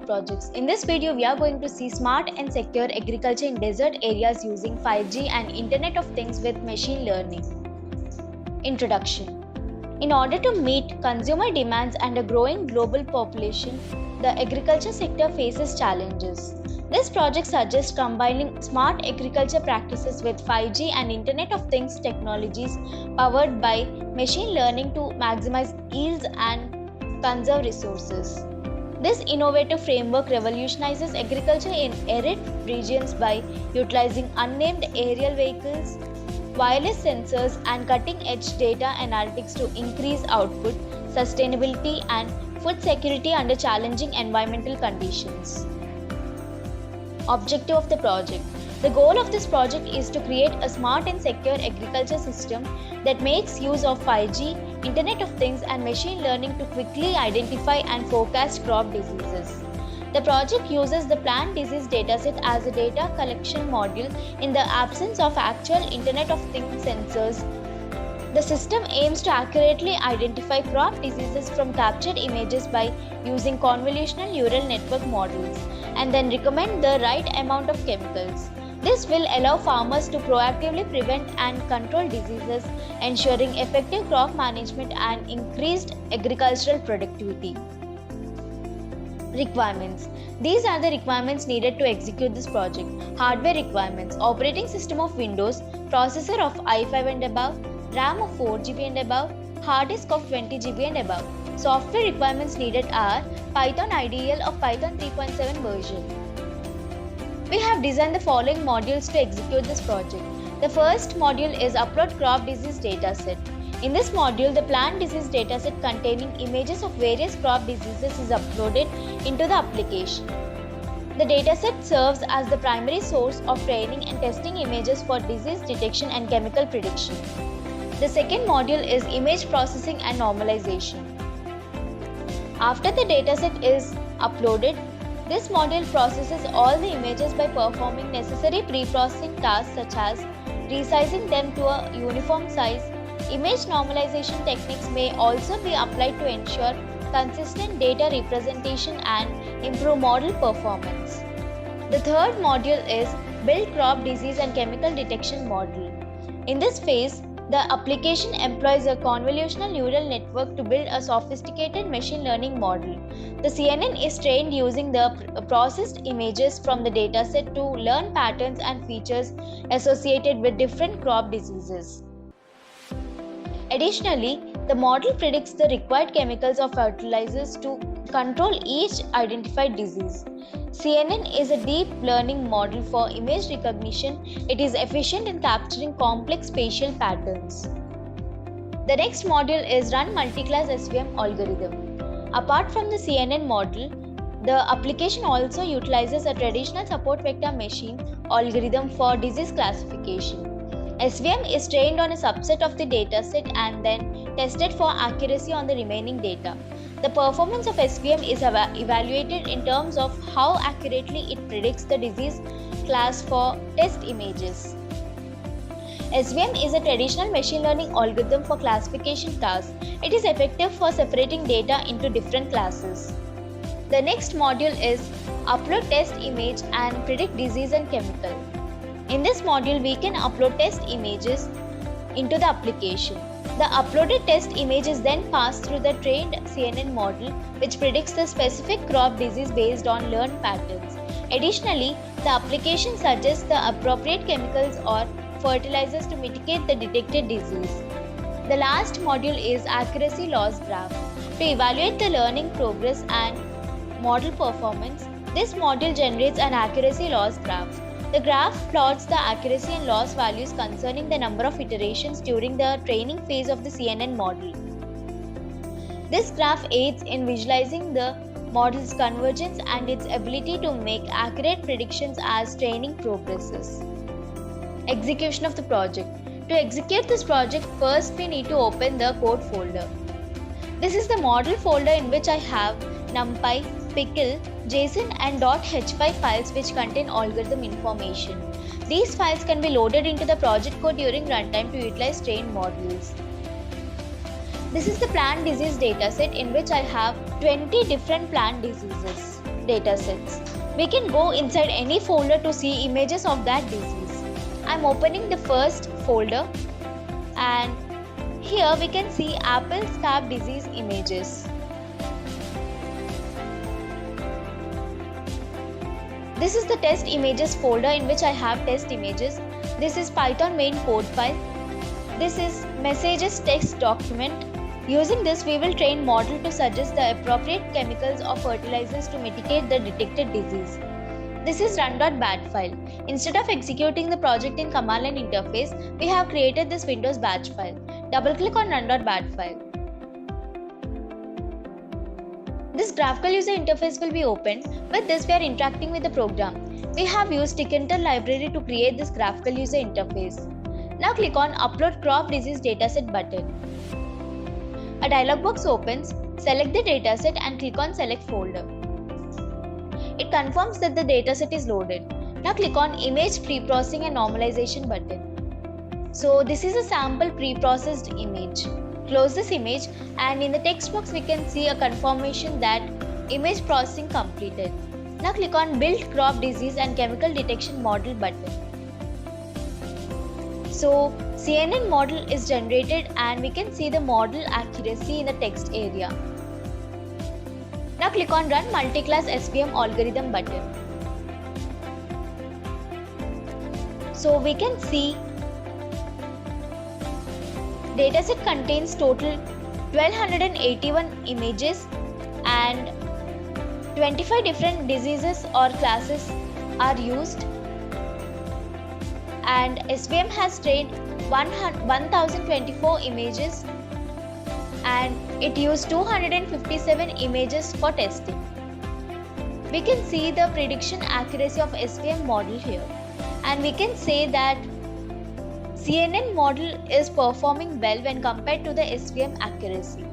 projects. In this video, we are going to see smart and secure agriculture in desert areas using 5G and Internet of Things with machine learning. Introduction. In order to meet consumer demands and a growing global population, the agriculture sector faces challenges. This project suggests combining smart agriculture practices with 5G and Internet of Things technologies powered by machine learning to maximize yields and conserve resources. This innovative framework revolutionizes agriculture in arid regions by utilizing unmanned aerial vehicles, wireless sensors, and cutting-edge data analytics to increase output, sustainability, and food security under challenging environmental conditions. Objective of the project. The goal of this project is to create a smart and secure agriculture system that makes use of 5G, Internet of Things, and machine learning to quickly identify and forecast crop diseases. The project uses the plant disease dataset as a data collection module in the absence of actual Internet of Things sensors. The system aims to accurately identify crop diseases from captured images by using convolutional neural network models and then recommend the right amount of chemicals. This will allow farmers to proactively prevent and control diseases, ensuring effective crop management and increased agricultural productivity. Requirements. These are the requirements needed to execute this project. Hardware requirements: operating system of Windows, processor of i5 and above, RAM of 4GB and above, hard disk of 20GB and above. Software requirements needed are Python IDL of Python 3.7 version. We have designed the following modules to execute this project. The first module is Upload Crop Disease Dataset. In this module, the plant disease dataset containing images of various crop diseases is uploaded into the application. The dataset serves as the primary source of training and testing images for disease detection and chemical prediction. The second module is Image Processing and Normalization. After the dataset is uploaded, this module processes all the images by performing necessary pre-processing tasks such as resizing them to a uniform size. Image normalization techniques may also be applied to ensure consistent data representation and improve model performance. The third module is Build Crop Disease and Chemical Detection Model. In this phase, the application employs a convolutional neural network to build a sophisticated machine learning model. The CNN is trained using the processed images from the dataset to learn patterns and features associated with different crop diseases. Additionally, the model predicts the required chemicals or fertilizers to control each identified disease. CNN is a deep learning model for image recognition. It is efficient in capturing complex spatial patterns. The next module is Run Multiclass SVM Algorithm. Apart from the CNN model, the application also utilizes a traditional support vector machine algorithm for disease classification. SVM is trained on a subset of the dataset and then tested for accuracy on the remaining data. The performance of SVM is evaluated in terms of how accurately it predicts the disease class for test images. SVM is a traditional machine learning algorithm for classification tasks. It is effective for separating data into different classes. The next module is Upload Test Image and Predict Disease and Chemical. In this module, we can upload test images into the application. The uploaded test image is then passed through the trained CNN model, which predicts the specific crop disease based on learned patterns. Additionally, the application suggests the appropriate chemicals or fertilizers to mitigate the detected disease. The last module is Accuracy Loss Graph. To evaluate the learning progress and model performance, this module generates an accuracy loss graph. The graph plots the accuracy and loss values concerning the number of iterations during the training phase of the CNN model. This graph aids in visualizing the model's convergence and its ability to make accurate predictions as training progresses. Execution of the project. To execute this project, first we need to open the code folder. This is the model folder in which I have NumPy, Pickle, JSON and .h5 files which contain algorithm information. These files can be loaded into the project code during runtime to utilize trained modules. This is the plant disease dataset in which I have 20 different plant diseases. datasets. We can go inside any folder to see images of that disease. I'm opening the first folder, and here we can see apple scab disease images. This is the test images folder in which I have test images. This is Python main code file. This is messages text document. Using this, we will train model to suggest the appropriate chemicals or fertilizers to mitigate the detected disease. This is run.bat file. Instead of executing the project in command line interface, we have created this Windows batch file. Double click on run.bat file. This graphical user interface will be opened. With this, we are interacting with the program. We have used Tkinter library to create this graphical user interface. Now click on Upload Crop Disease Dataset button. A dialog box opens. Select the dataset and click on Select Folder. It confirms that the dataset is loaded. Now click on Image Preprocessing and Normalization button. So this is a sample pre-processed image. Close this image, and in the text box we can see a confirmation that image processing completed. Now click on Build Crop Disease and Chemical Detection Model button. So CNN model is generated and we can see the model accuracy in the text area. Now click on Run Multiclass SVM Algorithm button. So we can see dataset contains total 1281 images and 25 different diseases or classes are used, and SVM has trained 1024 images and it used 257 images for testing. We can see the prediction accuracy of SVM model here, and we can say that CNN model is performing well when compared to the SVM accuracy.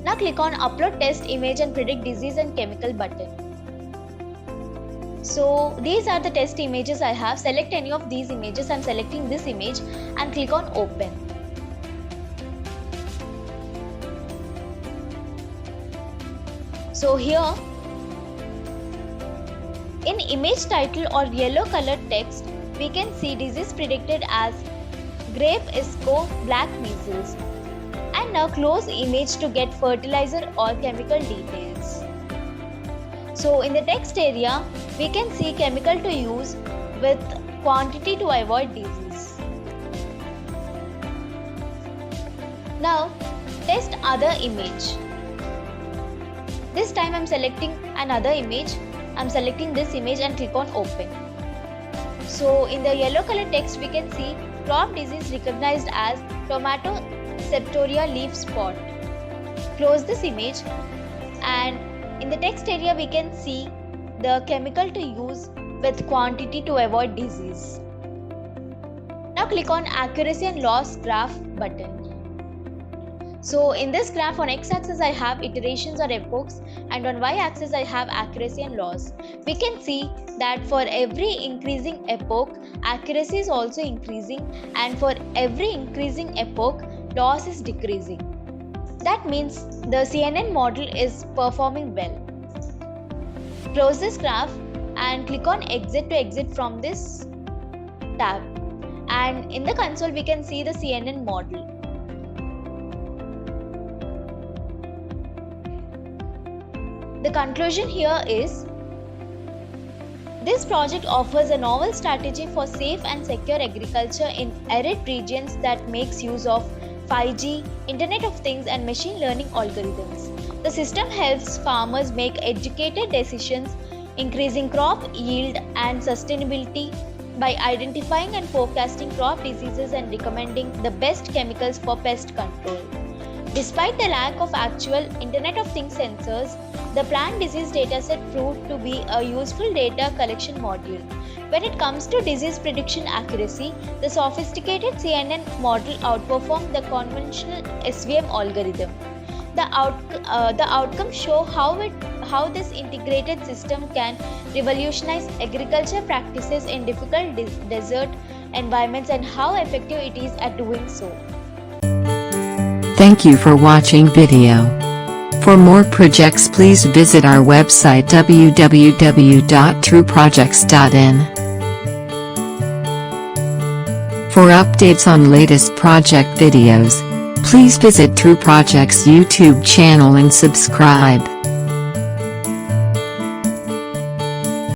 Now click on Upload Test Image and Predict Disease and Chemical button. So these are the test images I have. Select any of these images. I'm selecting this image and click on Open. So here in image title or yellow colored text, we can see disease predicted as grape isco black measles. And now close image to get fertilizer or chemical details. So in the text area, we can see chemical to use with quantity to avoid disease. Now test other image. This time I'm selecting another image. I'm selecting this image and click on Open. So in the yellow color text, we can see crop disease recognized as tomato septoria leaf spot. Close this image, and in the text area we can see the chemical to use with quantity to avoid disease. Now click on Accuracy and Loss Graph button. So in this graph, on x-axis I have iterations or epochs, and on y-axis I have accuracy and loss. We can see that for every increasing epoch, accuracy is also increasing, and for every increasing epoch, loss is decreasing. That means the CNN model is performing well. Close this graph and click on Exit to exit from this tab. And in the console we can see the CNN model. The conclusion here is, this project offers a novel strategy for safe and secure agriculture in arid regions that makes use of 5G, Internet of Things and machine learning algorithms. The system helps farmers make educated decisions, increasing crop yield and sustainability by identifying and forecasting crop diseases and recommending the best chemicals for pest control. Despite the lack of actual Internet of Things sensors, the plant disease dataset proved to be a useful data collection module. When it comes to disease prediction accuracy, the sophisticated CNN model outperformed the conventional SVM algorithm. The outcomes show how this integrated system can revolutionize agriculture practices in difficult desert environments and how effective it is at doing so. Thank you for watching video. For more projects, please visit our website www.trueprojects.in. For updates on latest project videos, please visit True Projects YouTube channel and subscribe.